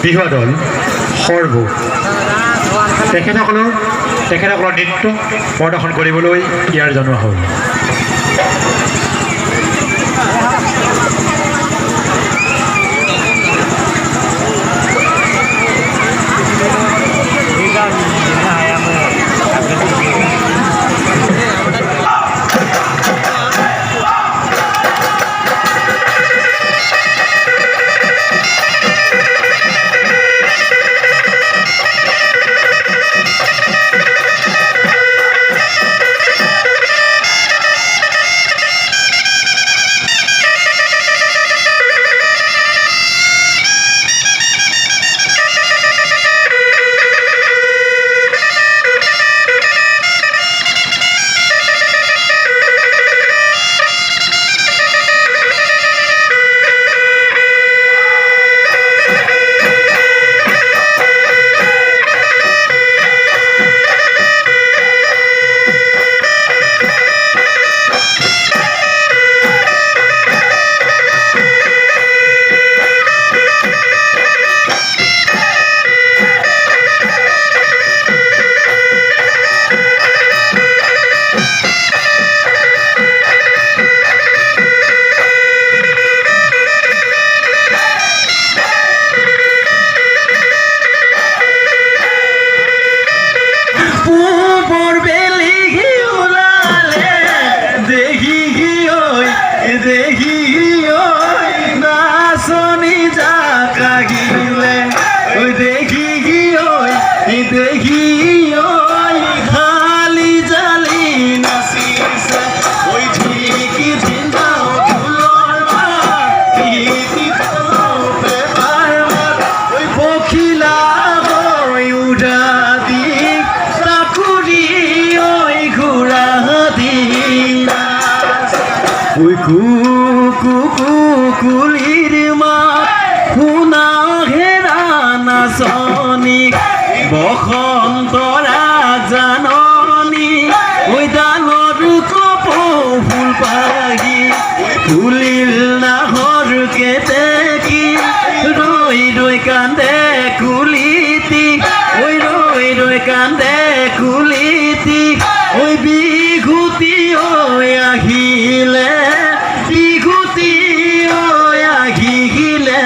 বিহুৱা দল সৰ্ব তেখেতসকলৰ নৃত্য প্ৰদৰ্শন কৰিবলৈ ইয়াৰ জনোৱা হ'ল। কুকুলিৰ মাত শুনা ঘেৰা নাচনি বসন্তৰা জাননি ওই দানৰ কপৌ ফুল পাহি ফুলিল নাহৰ কেতেকী ৰৈ ৰৈ কান্দে কুলিতি ওই ৰৈ ৰৈ কান্দে কুলিতি ওই বিহুতি ঐ আহিলে বিহুতি ঐ আহিলে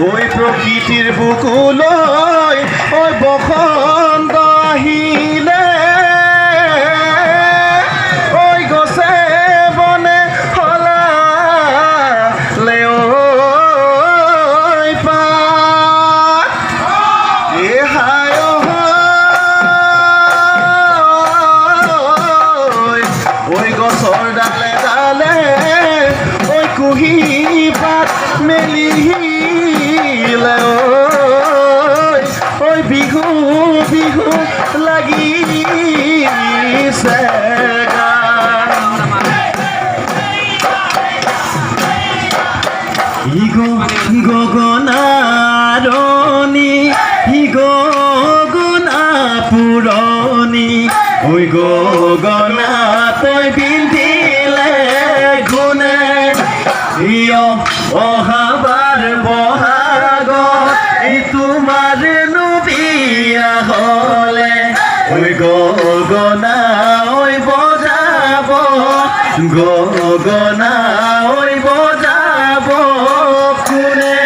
বুলি প্রকৃতির বুকুলৈ ঐ বসন্ত আহিলে ঐ গছে বনে হলালে ঐ পাত এহাই ঐ গছৰ ডালে ডালে ঐ কুহি পাত মেলি ঐ বিহু বিহু লাগিছে গগনাৰণী গগনা পুৰণি ঐ গগনা তই পিন্ধিলে গুণে অহাবাৰ বহাগত তোমাৰ বিয়া হলে ঐ গগনা ঐ গগনা ঐ বজাব কোনে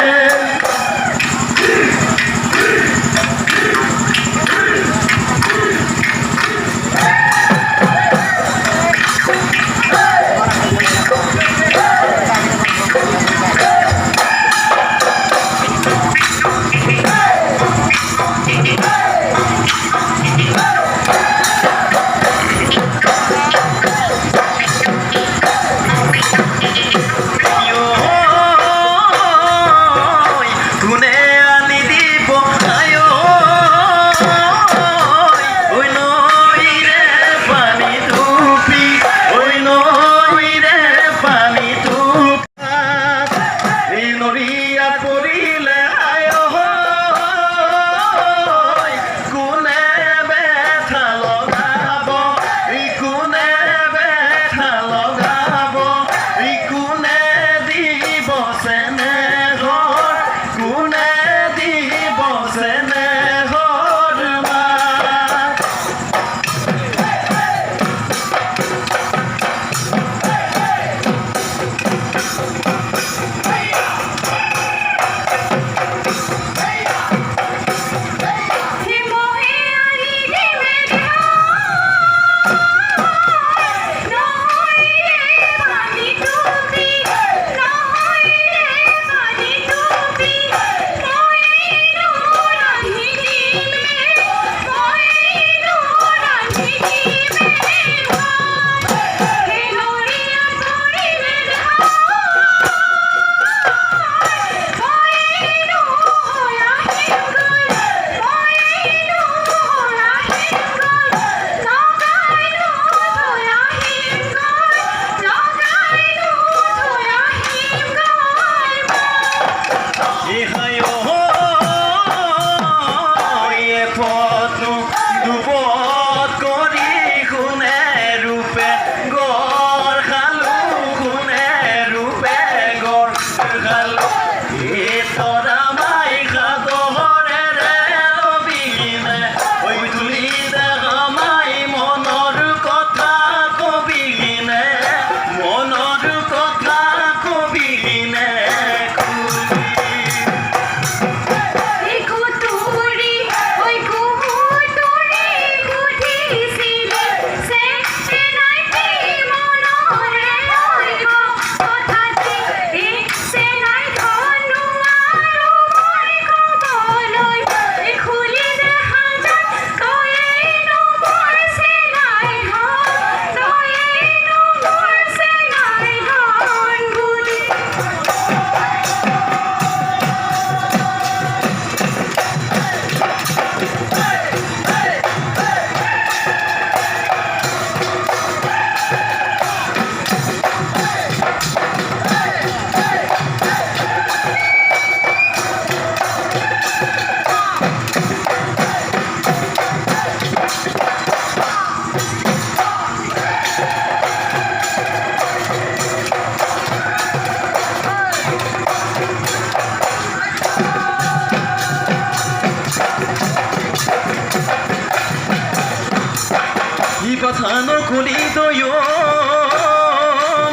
কথানো খুলি তৈ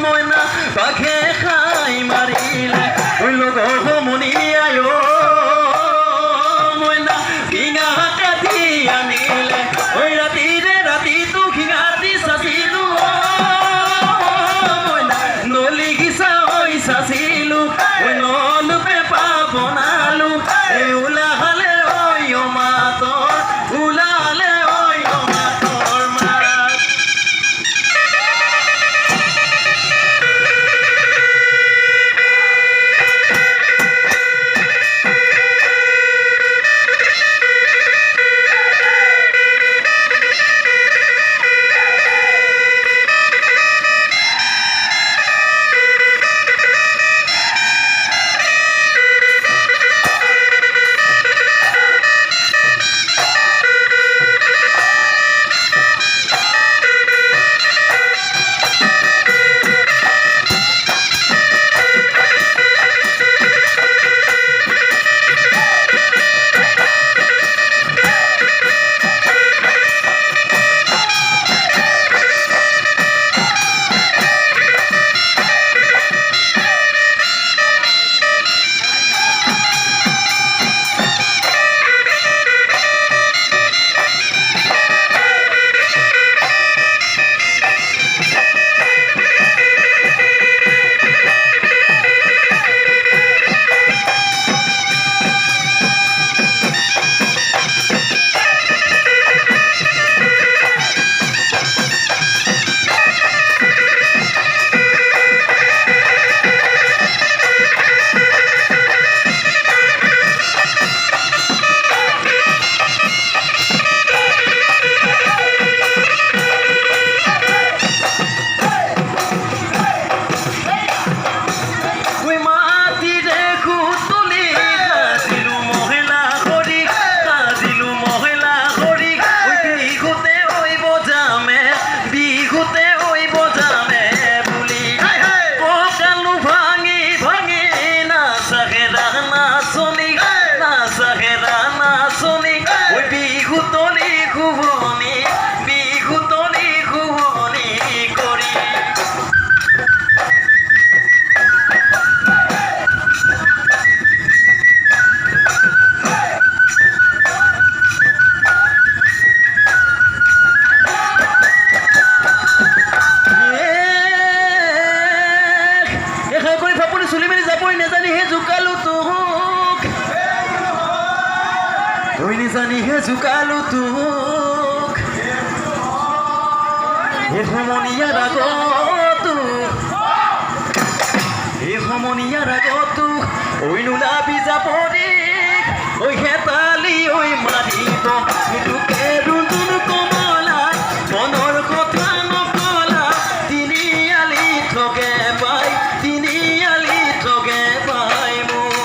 মইনা বাঘে খাই মাৰিলে ঐ লগৰ সমনীয়াই মইনা শিঙা কাটি আনিলে ঐ ৰাতিৰে ৰাতিটো শিঙাটি চাচিলো মইনা নলি গিছা ঐ চাচিলো ঐ নলু পেপা বনালো এই ওলালে ঐ মাতৰ ওলালে জোকালো তোক এই সমনীয়াৰ আগতো এই সমনীয়াৰ আগতো ঐ নোলাবি যাবৰি ঐ হেতালি ঐ মাৰিব তোকে ৰুণুন কমলা মনৰ কথা নকলা তিনিআলি ঠগে পাই তিনিআলি ঠগে পাই মোক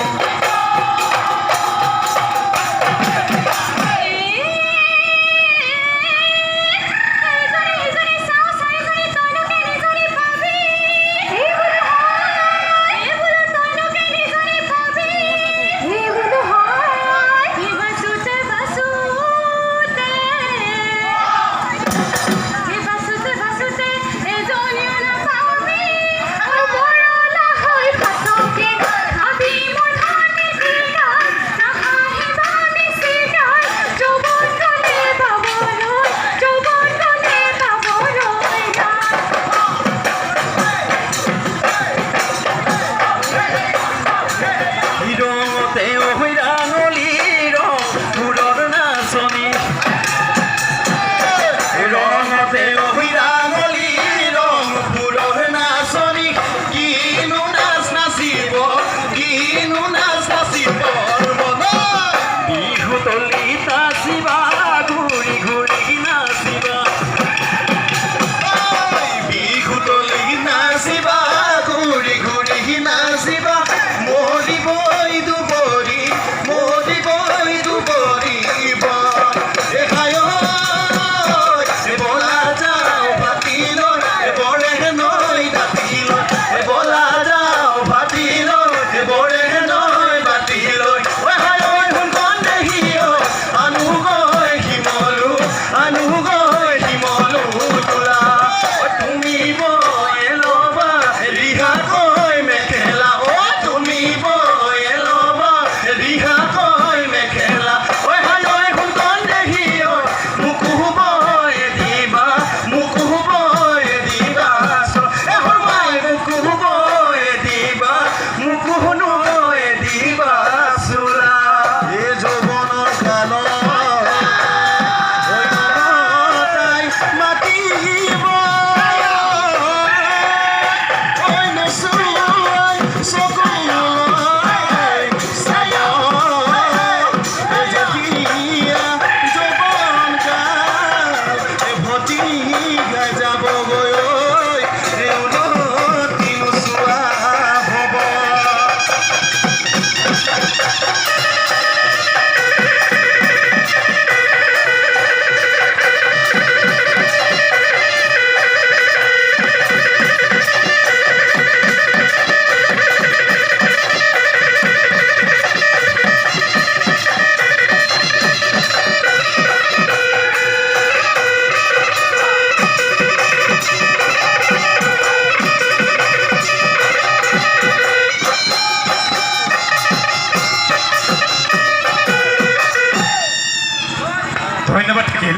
ধন্যবাদ থাকিল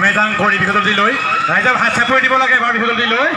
মেজাং কৰি বিহুদলটিলৈ ৰাইজক হাত চাপৰি দিব লাগে এবাৰ বিহুদলটিলৈ